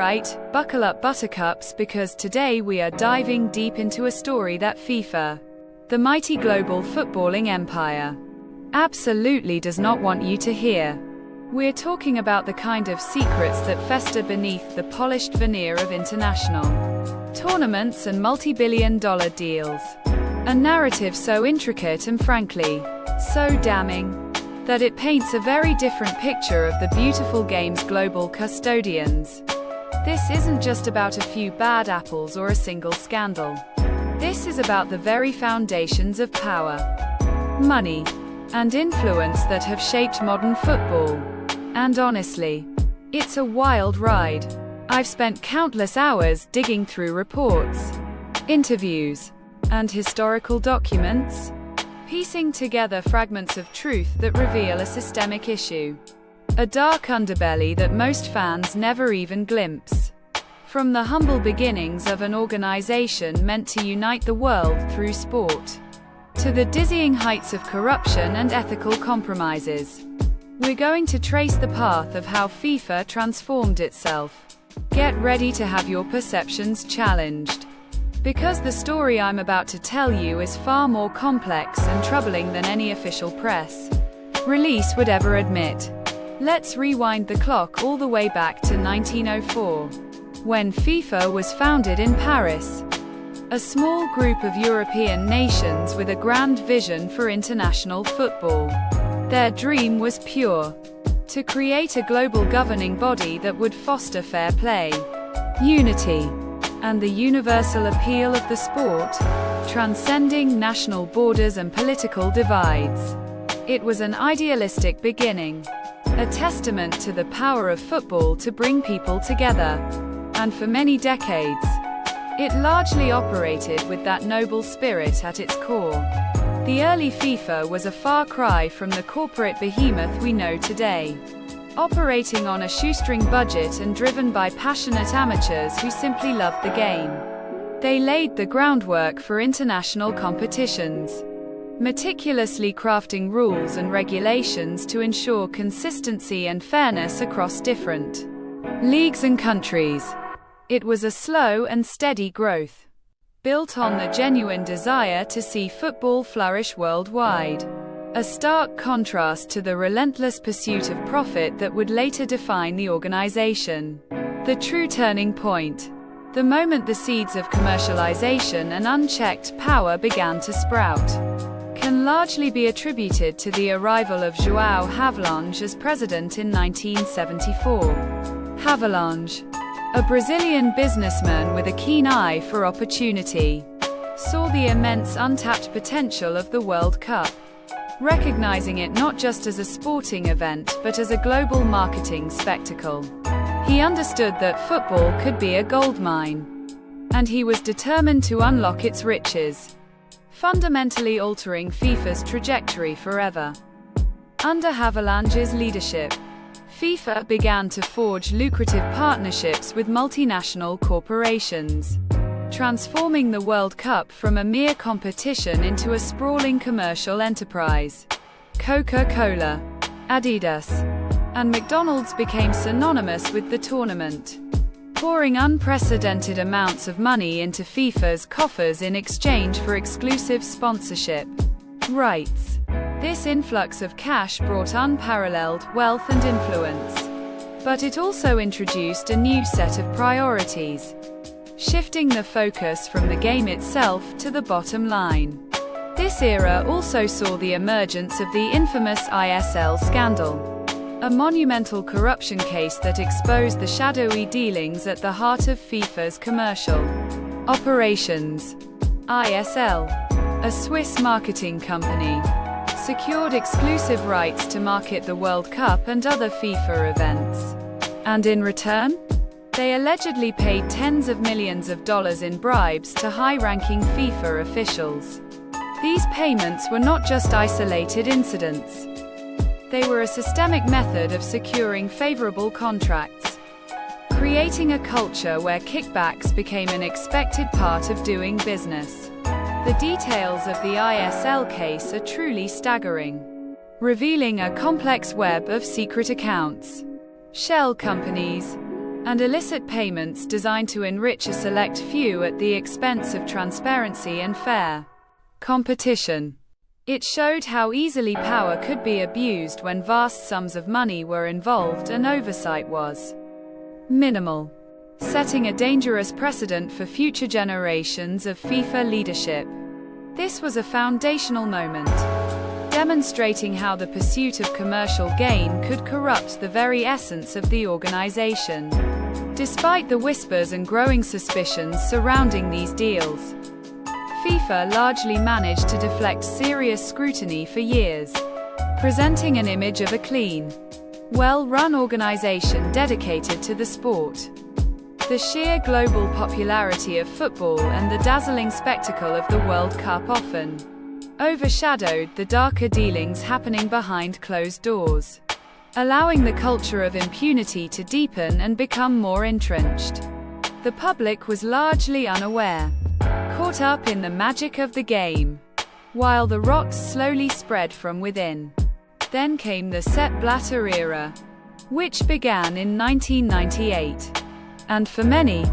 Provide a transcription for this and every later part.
Alright, buckle up buttercups, because today we are diving deep into a story that FIFA, the mighty global footballing empire, absolutely does not want you to hear. We're talking about the kind of secrets that fester beneath the polished veneer of international tournaments and multi-billion-dollar deals. A narrative so intricate and frankly, so damning, that it paints a very different picture of the beautiful game's global custodians. This isn't just about a few bad apples or a single scandal. This is about the very foundations of power, money, and influence that have shaped modern football. And honestly, it's a wild ride. I've spent countless hours digging through reports, interviews, and historical documents, piecing together fragments of truth that reveal a systemic issue, a dark underbelly that most fans never even glimpse. From the humble beginnings of an organization meant to unite the world through sport, to the dizzying heights of corruption and ethical compromises, we're going to trace the path of how FIFA transformed itself. Get ready to have your perceptions challenged, because the story I'm about to tell you is far more complex and troubling than any official press release would ever admit. Let's rewind the clock all the way back to 1904, when FIFA was founded in Paris. A small group of European nations with a grand vision for international football. Their dream was pure: to create a global governing body that would foster fair play, unity, and the universal appeal of the sport, transcending national borders and political divides. It was an idealistic beginning, a testament to the power of football to bring people together, and for many decades, it largely operated with that noble spirit at its core. The early FIFA was a far cry from the corporate behemoth we know today, operating on a shoestring budget and driven by passionate amateurs who simply loved the game. They laid the groundwork for international competitions, meticulously crafting rules and regulations to ensure consistency and fairness across different leagues and countries. It was a slow and steady growth, built on the genuine desire to see football flourish worldwide. A stark contrast to the relentless pursuit of profit that would later define the organization. The true turning point, the moment the seeds of commercialization and unchecked power began to sprout, can largely be attributed to the arrival of João Havelange as president in 1974. Havelange, a Brazilian businessman with a keen eye for opportunity, saw the immense untapped potential of the World Cup, recognizing it not just as a sporting event but as a global marketing spectacle. He understood that football could be a goldmine, and he was determined to unlock its riches, fundamentally altering FIFA's trajectory forever. Under Havelange's leadership, FIFA began to forge lucrative partnerships with multinational corporations, transforming the World Cup from a mere competition into a sprawling commercial enterprise. Coca-Cola, Adidas, and McDonald's became synonymous with the tournament, pouring unprecedented amounts of money into FIFA's coffers in exchange for exclusive sponsorship rights. This influx of cash brought unparalleled wealth and influence, but it also introduced a new set of priorities, shifting the focus from the game itself to the bottom line. This era also saw the emergence of the infamous ISL scandal, a monumental corruption case that exposed the shadowy dealings at the heart of FIFA's commercial operations. ISL, a Swiss marketing company, secured exclusive rights to market the World Cup and other FIFA events. And in return, they allegedly paid tens of millions of dollars in bribes to high-ranking FIFA officials. These payments were not just isolated incidents. They were a systemic method of securing favorable contracts, creating a culture where kickbacks became an expected part of doing business. The details of the ISL case are truly staggering, revealing a complex web of secret accounts, shell companies, and illicit payments designed to enrich a select few at the expense of transparency and fair competition. It showed how easily power could be abused when vast sums of money were involved and oversight was minimal, setting a dangerous precedent for future generations of FIFA leadership. This was a foundational moment, demonstrating how the pursuit of commercial gain could corrupt the very essence of the organization. Despite the whispers and growing suspicions surrounding these deals, FIFA largely managed to deflect serious scrutiny for years, presenting an image of a clean, well-run organization dedicated to the sport. The sheer global popularity of football and the dazzling spectacle of the World Cup often overshadowed the darker dealings happening behind closed doors, allowing the culture of impunity to deepen and become more entrenched. The public was largely unaware, caught up in the magic of the game, while the rocks slowly spread from within. Then came the Sepp Blatter era, which began in 1998. And for many,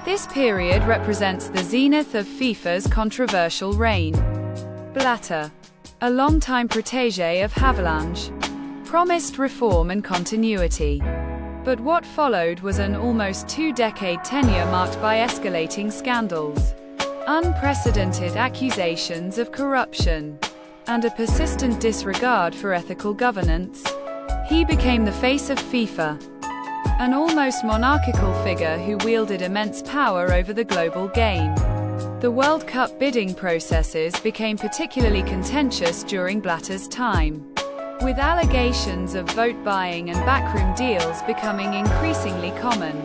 this period represents the zenith of FIFA's controversial reign. Blatter, a longtime protégé of Havelange, promised reform and continuity. But what followed was an almost two-decade tenure marked by escalating scandals, unprecedented accusations of corruption, and a persistent disregard for ethical governance. He became the face of FIFA, an almost monarchical figure who wielded immense power over the global game. The World Cup bidding processes became particularly contentious during Blatter's time, with allegations of vote buying and backroom deals becoming increasingly common.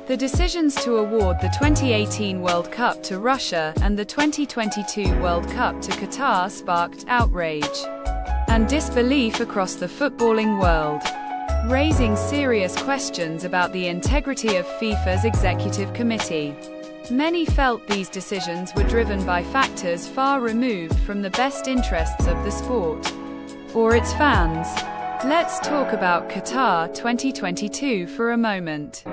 The decisions to award the 2018 World Cup to Russia and the 2022 World Cup to Qatar sparked outrage and disbelief across the footballing world, raising serious questions about the integrity of FIFA's executive committee. Many felt these decisions were driven by factors far removed from the best interests of the sport or its fans. Let's talk about Qatar 2022 for a moment,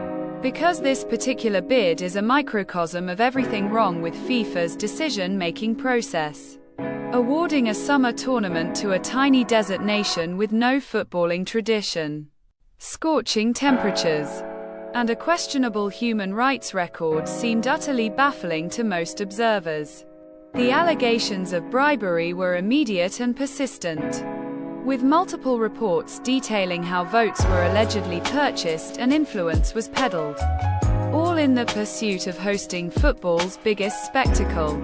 because this particular bid is a microcosm of everything wrong with FIFA's decision-making process. Awarding a summer tournament to a tiny desert nation with no footballing tradition, scorching temperatures, and a questionable human rights record seemed utterly baffling to most observers. The allegations of bribery were immediate and persistent, with multiple reports detailing how votes were allegedly purchased and influence was peddled, all in the pursuit of hosting football's biggest spectacle.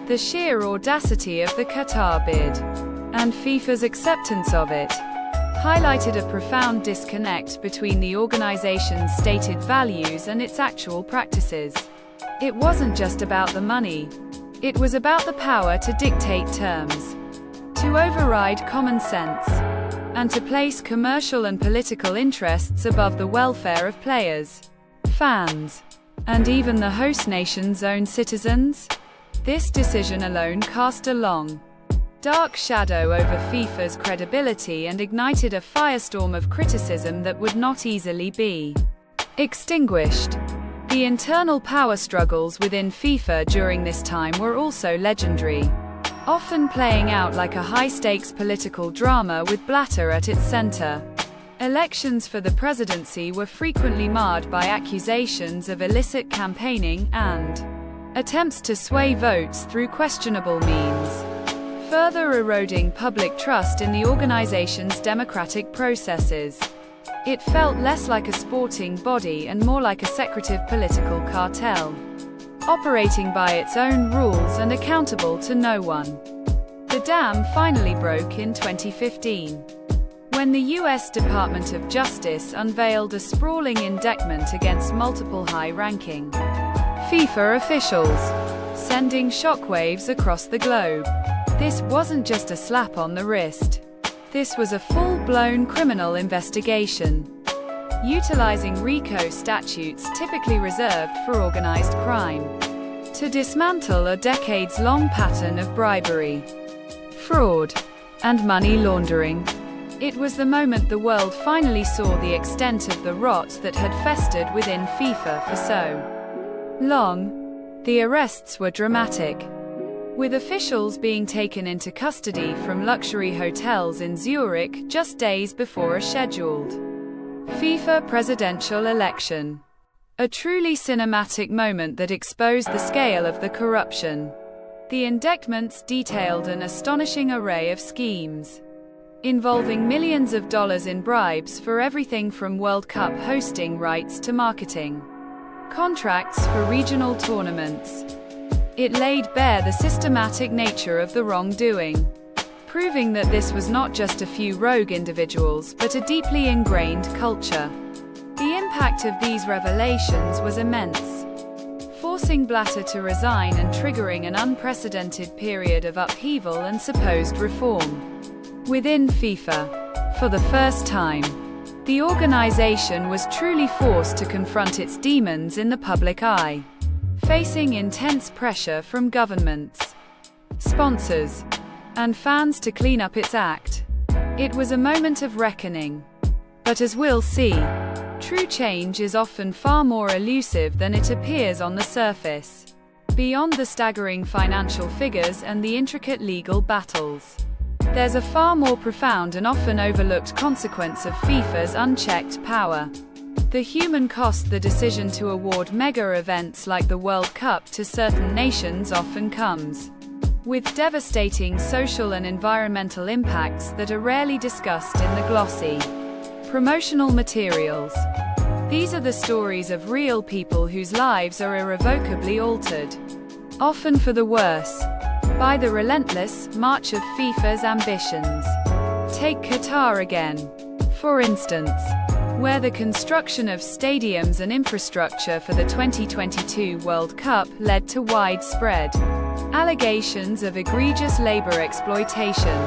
The sheer audacity of the Qatar bid, and FIFA's acceptance of it, highlighted a profound disconnect between the organization's stated values and its actual practices. It wasn't just about the money. It was about the power to dictate terms, to override common sense, and to place commercial and political interests above the welfare of players, fans, and even the host nation's own citizens. This decision alone cast a long, dark shadow over FIFA's credibility and ignited a firestorm of criticism that would not easily be extinguished. The internal power struggles within FIFA during this time were also legendary, often playing out like a high-stakes political drama with Blatter at its center. Elections for the presidency were frequently marred by accusations of illicit campaigning and attempts to sway votes through questionable means, further eroding public trust in the organization's democratic processes. It felt less like a sporting body and more like a secretive political cartel, operating by its own rules and accountable to no one. The dam finally broke in 2015, when the US Department of Justice unveiled a sprawling indictment against multiple high-ranking FIFA officials, sending shockwaves across the globe. This wasn't just a slap on the wrist. This was a full-blown criminal investigation, utilizing RICO statutes typically reserved for organized crime, to dismantle a decades-long pattern of bribery, fraud, and money laundering. It was the moment the world finally saw the extent of the rot that had festered within FIFA for so long. The arrests were dramatic, with officials being taken into custody from luxury hotels in Zurich just days before a scheduled FIFA presidential election. A truly cinematic moment that exposed the scale of the corruption. The indictments detailed an astonishing array of schemes, involving millions of dollars in bribes for everything from World Cup hosting rights to marketing contracts for regional tournaments. It laid bare the systematic nature of the wrongdoing, proving that this was not just a few rogue individuals but a deeply ingrained culture. The impact of these revelations was immense, forcing Blatter to resign and triggering an unprecedented period of upheaval and supposed reform within FIFA. For the first time, the organization was truly forced to confront its demons in the public eye, facing intense pressure from governments, sponsors, and fans to clean up its act. It was a moment of reckoning. But as we'll see, true change is often far more elusive than it appears on the surface. Beyond the staggering financial figures and the intricate legal battles, there's a far more profound and often overlooked consequence of FIFA's unchecked power. The human cost the decision to award mega events like the World Cup to certain nations often comes with devastating social and environmental impacts that are rarely discussed in the glossy promotional materials. These are the stories of real people whose lives are irrevocably altered, often for the worse, by the relentless march of FIFA's ambitions. Take Qatar again, for instance, where the construction of stadiums and infrastructure for the 2022 World Cup led to widespread allegations of egregious labor exploitation.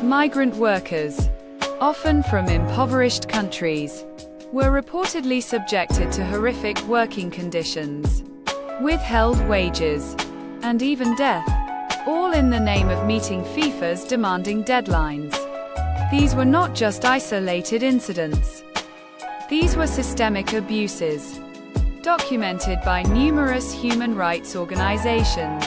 Migrant workers, often from impoverished countries, were reportedly subjected to horrific working conditions, withheld wages, and even death, all in the name of meeting FIFA's demanding deadlines. These were not just isolated incidents. These were systemic abuses, documented by numerous human rights organizations,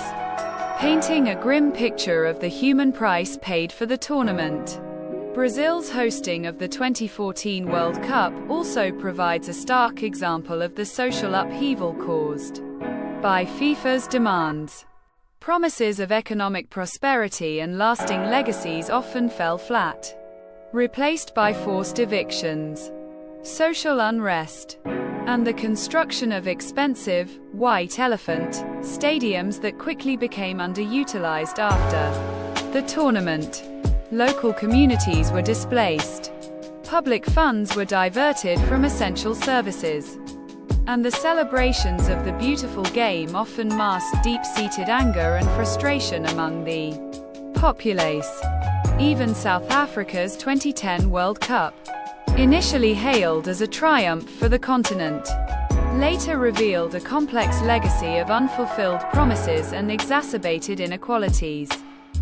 painting a grim picture of the human price paid for the tournament. Brazil's hosting of the 2014 World Cup also provides a stark example of the social upheaval caused by FIFA's demands. Promises of economic prosperity and lasting legacies often fell flat, replaced by forced evictions, social unrest, and the construction of expensive, white elephant stadiums that quickly became underutilized after the tournament. Local communities were displaced, public funds were diverted from essential services, and the celebrations of the beautiful game often masked deep-seated anger and frustration among the populace. Even South Africa's 2010 World Cup, initially hailed as a triumph for the continent, later revealed a complex legacy of unfulfilled promises and exacerbated inequalities.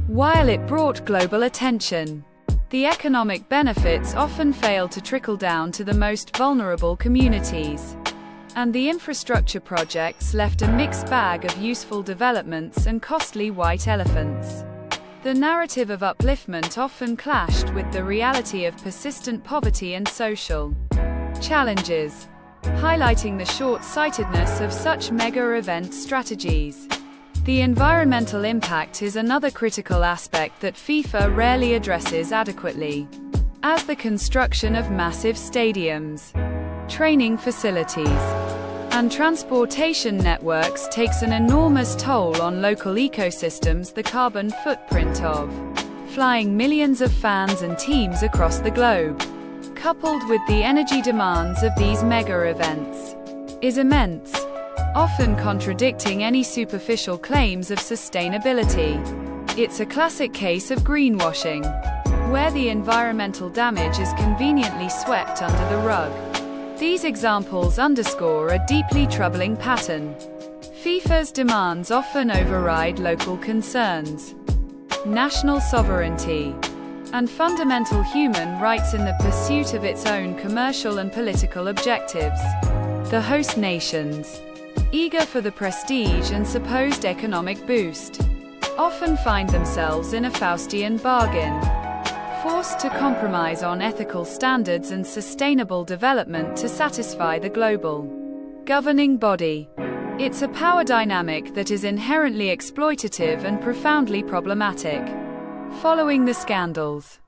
While it brought global attention, the economic benefits often failed to trickle down to the most vulnerable communities, and the infrastructure projects left a mixed bag of useful developments and costly white elephants. The narrative of upliftment often clashed with the reality of persistent poverty and social challenges, highlighting the short-sightedness of such mega-event strategies. The environmental impact is another critical aspect that FIFA rarely addresses adequately, as the construction of massive stadiums, training facilities, and transportation networks takes an enormous toll on local ecosystems. The carbon footprint of flying millions of fans and teams across the globe, coupled with the energy demands of these mega events, is immense, often contradicting any superficial claims of sustainability. It's a classic case of greenwashing, where the environmental damage is conveniently swept under the rug. These examples underscore a deeply troubling pattern. FIFA's demands often override local concerns, national sovereignty, and fundamental human rights in the pursuit of its own commercial and political objectives. The host nations, eager for the prestige and supposed economic boost, often find themselves in a Faustian bargain, forced to compromise on ethical standards and sustainable development to satisfy the global governing body. It's a power dynamic that is inherently exploitative and profoundly problematic. Following the scandals,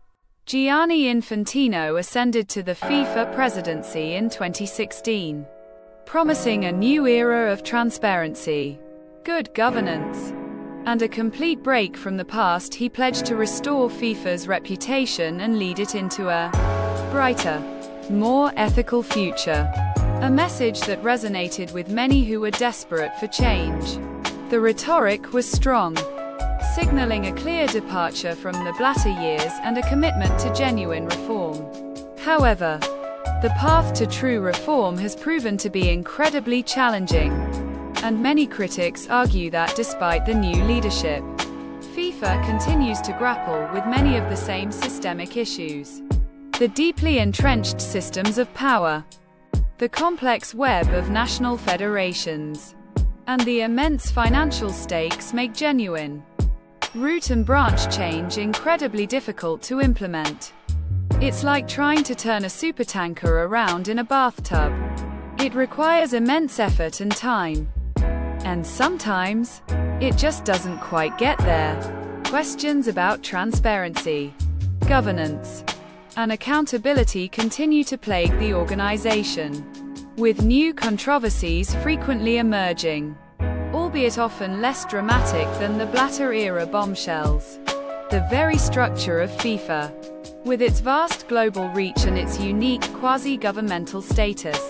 Gianni Infantino ascended to the FIFA presidency in 2016, promising a new era of transparency, good governance, and a complete break from the past. He pledged to restore FIFA's reputation and lead it into a brighter, more ethical future. A message that resonated with many who were desperate for change. The rhetoric was strong, signaling a clear departure from the Blatter years and a commitment to genuine reform. However, the path to true reform has proven to be incredibly challenging, and many critics argue that despite the new leadership, FIFA continues to grapple with many of the same systemic issues. The deeply entrenched systems of power, the complex web of national federations, and the immense financial stakes make genuine root and branch change incredibly difficult to implement. It's like trying to turn a supertanker around in a bathtub. It requires immense effort and time. And sometimes, it just doesn't quite get there. Questions about transparency, governance, and accountability continue to plague the organization, with new controversies frequently emerging, albeit often less dramatic than the Blatter-era bombshells. The very structure of FIFA, with its vast global reach and its unique quasi-governmental status,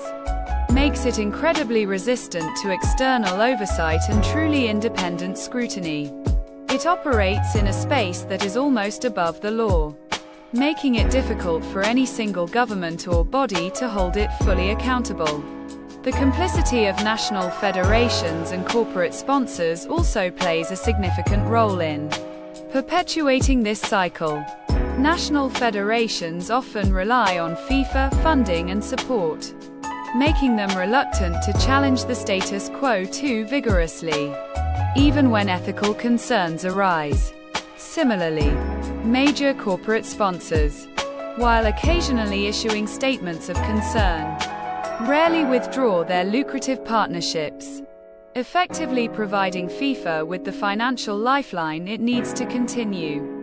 makes it incredibly resistant to external oversight and truly independent scrutiny. It operates in a space that is almost above the law, making it difficult for any single government or body to hold it fully accountable. The complicity of national federations and corporate sponsors also plays a significant role in perpetuating this cycle. National federations often rely on FIFA funding and support, making them reluctant to challenge the status quo too vigorously, even when ethical concerns arise. Similarly, major corporate sponsors, while occasionally issuing statements of concern, rarely withdraw their lucrative partnerships, effectively providing FIFA with the financial lifeline it needs to continue